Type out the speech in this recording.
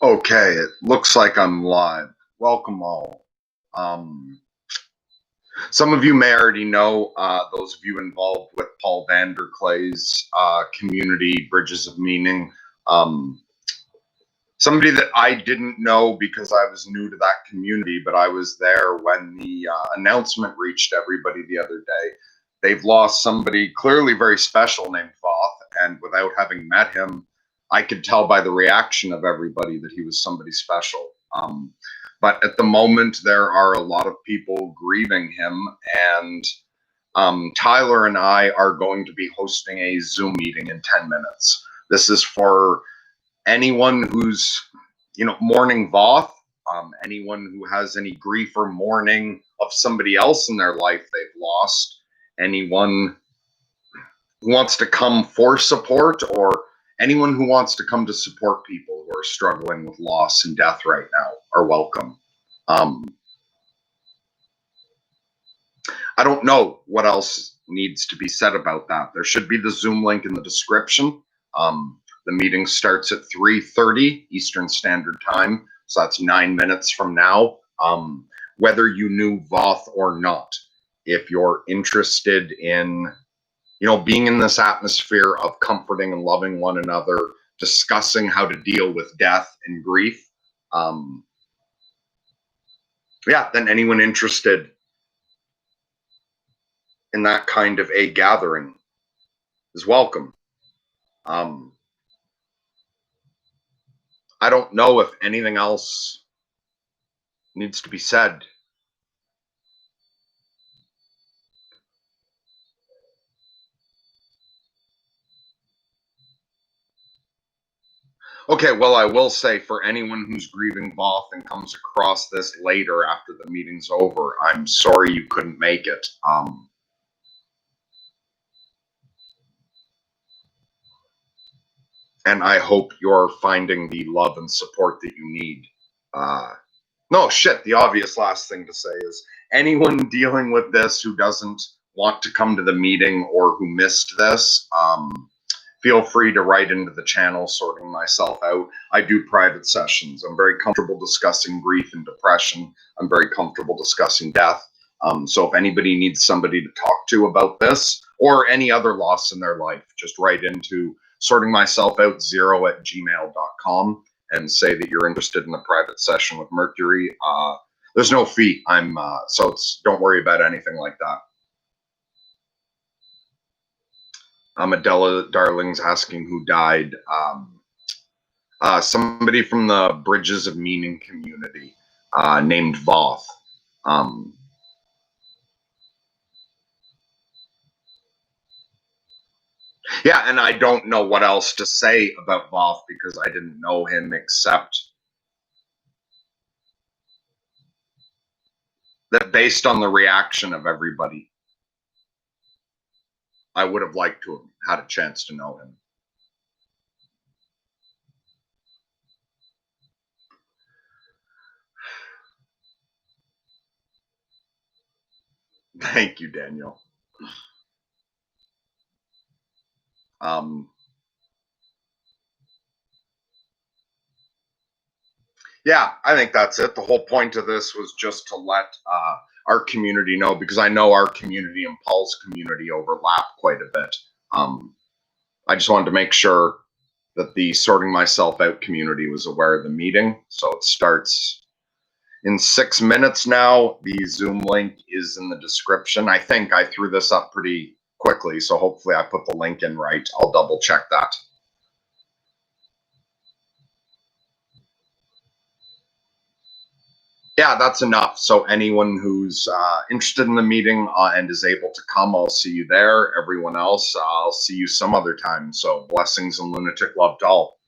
Okay, it looks like I'm live. Welcome all. Um, some of you may already know, those of you involved with Paul Vanderclay's community, Bridges of Meaning. Um, Somebody that I didn't know because I was new to that community, but I was there when the announcement reached everybody the other day. They've lost somebody clearly very special named Voth, and without having met him, I could tell by the reaction of everybody that he was somebody special. But at the moment, there are a lot of people grieving him, and Tyler and I are going to be hosting a Zoom meeting in 10 minutes. This is for anyone who's, mourning Voth, anyone who has any grief or mourning of somebody else in their life they've lost, anyone who wants to come for support, or anyone who wants to come to support people who are struggling with loss and death right now are welcome. I don't know what else needs to be said about that. There should be the Zoom link in the description. The meeting starts at 3:30 Eastern Standard Time, so that's 9 minutes from now. Whether you knew Voth or not, if you're interested in, being in this atmosphere of comforting and loving one another, discussing how to deal with death and grief, then anyone interested in that kind of a gathering is welcome. I don't know if anything else needs to be said. Okay, well, I will say for anyone who's grieving Voth and comes across this later after the meeting's over, I'm sorry you couldn't make it. And I hope you're finding the love and support that you need. No, shit, the obvious last thing to say is anyone dealing with this who doesn't want to come to the meeting or who missed this, feel free to write into the channel, Sorting Myself Out. I do private sessions. I'm very comfortable discussing grief and depression. I'm very comfortable discussing death. So if anybody needs somebody to talk to about this or any other loss in their life, just write into sortingmyselfout0@gmail.com and say that you're interested in a private session with Mercury. There's no fee. Don't worry about anything like that. Adela Darling's asking who died. Somebody from the Bridges of Meaning community named Voth. Yeah, and I don't know what else to say about Voth because I didn't know him except that based on the reaction of everybody, I would have liked to have had a chance to know him. Thank you, Daniel. Yeah, I think that's it. The whole point of this was just to let our community know, because I know our community and Paul's community overlap quite a bit. I just wanted to make sure that the Sorting Myself Out community was aware of the meeting. So it starts in 6 minutes now. The Zoom link is in the description. I think I threw this up pretty quickly, so hopefully I put the link in right. I'll double check that. Yeah, that's enough. So anyone who's interested in the meeting and is able to come, I'll see you there. Everyone else, I'll see you some other time. So blessings and lunatic love to all.